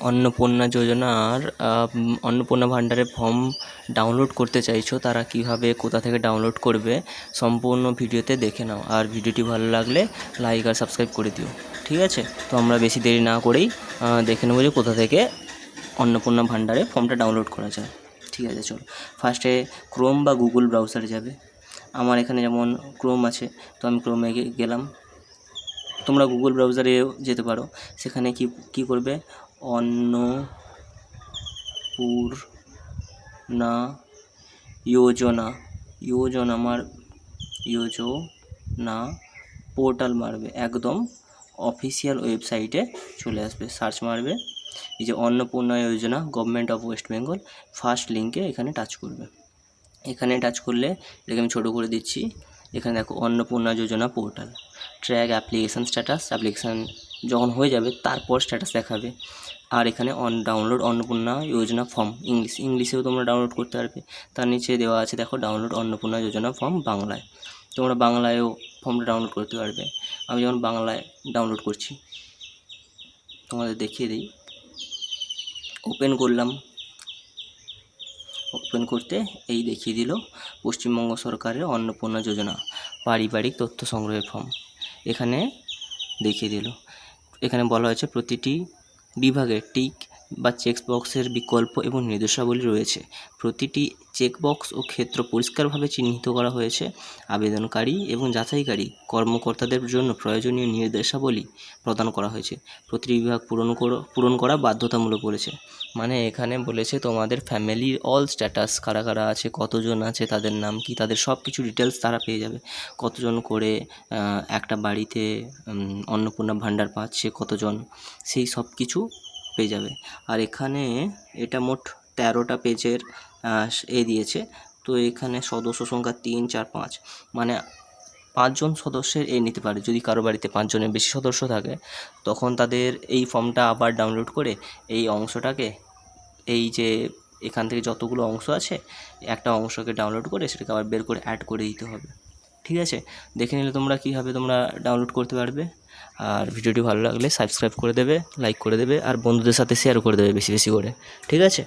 অন্নপূর্ণা যোজনার অন্নপূর্ণা ভাণ্ডারের form download করতে চাইছো, তারা কিভাবে কোথা থেকে ডাউনলোড করবে সম্পূর্ণ ভিডিওতে দেখে নাও। আর ভিডিওটি ভালো লাগলে লাইক আর সাবস্ক্রাইব করে দিও, ঠিক আছে? তো আমরা বেশি দেরি না করেই দেখে নেবো যে কোথা থেকে অন্নপূর্ণা ভাণ্ডারে ফর্মটা ডাউনলোড করা যায়। ঠিক আছে, চলো। ফার্স্টে ক্রোম বা গুগল ব্রাউজারে যাবে। আমার এখানে যেমন ক্রোম আছে, তো আমি ক্রোমে গেলাম। তোমরা গুগল ব্রাউজারেও যেতে পারো। সেখানে কি করবে, অন্নপূর্ণা যোজনা পোর্টাল মারবে, একদম অফিসিয়াল ওয়েবসাইটে চলে আসবে। সার্চ মারবে, এই যে Annapurna Yojana government of West Bengal, first লিঙ্কে এখানে টাচ করবে। এখানে টাচ করলে এটাকে আমি ছোটো করে দিচ্ছি। এখানে দেখো Annapurna Yojana portal, track application status. Application যখন হয়ে যাবে তারপর স্ট্যাটাস দেখাবে। আর এখানে ডাউনলোড অন্নপূর্ণা যোজনা ফর্ম, ইংলিশেও তোমরা ডাউনলোড করতে পারবে। তার নিচে দেওয়া আছে দেখো, ডাউনলোড অন্নপূর্ণা যোজনা ফর্ম বাংলায়। তোমরা বাংলায়ও ফর্মটা ডাউনলোড করতে পারবে। আমি যেমন বাংলায় ডাউনলোড করছি, তোমাদের দেখিয়ে দিই। ওপেন করলাম। ওপেন করতে এই দেখিয়ে দিল পশ্চিমবঙ্গ সরকারের অন্নপূর্ণা যোজনা পারিবারিক তথ্য সংগ্রহের ফর্ম। এখানে দেখিয়ে দিল। এখানে বলা হয়েছে প্রতিটি বিভাগে টিক বা চেকবক্সের বিকল্প এবং নির্দেশাবলী রয়েছে। প্রতিটি চেকবক্স ও ক্ষেত্র পরিষ্কারভাবে চিহ্নিত করা হয়েছে। আবেদনকারী এবং যাচাইকারী কর্মকর্তাদের জন্য প্রয়োজনীয় নির্দেশাবলী প্রদান করা হয়েছে। প্রতিটি বিভাগ পূরণ করা বাধ্যতামূলক করেছে। মানে এখানে বলেছে তোমাদের ফ্যামিলির অল স্ট্যাটাস, কারা কারা আছে, কতজন আছে, তাদের নাম কি, তাদের সব কিছু ডিটেলস তারা পেয়ে যাবে। কতজন করে একটা বাড়িতে অন্নপূর্ণা ভাণ্ডার পাচ্ছে, কতজন, সেই সব কিছু পেয়ে যাবে। আর এখানে এটা মোট 13টা পেজের দিয়েছে। তো এখানে সদস্য সংখ্যা 3, 4, 5, মানে 5 জন সদস্যের নিতে পারে। যদি কারো বাড়িতে 5 জনের বেশি সদস্য থাকে, তখন তাদের এই ফর্মটা আবার ডাউনলোড করে এই অংশটাকে, এই যে এখান থেকে যতগুলো অংশ আছে, একটা অংশকে ডাউনলোড করে সেটাকে আবার বের করে অ্যাড করে দিতে হবে। ঠিক আছে, দেখে নিলে তোমরা কীভাবে তোমরা ডাউনলোড করতে পারবে। আর ভিডিওটি ভালো লাগলে সাবস্ক্রাইব করে দেবে, লাইক করে দেবে, আর বন্ধুদের সাথে শেয়ার করে দেবে বেশি বেশি করে। ঠিক আছে।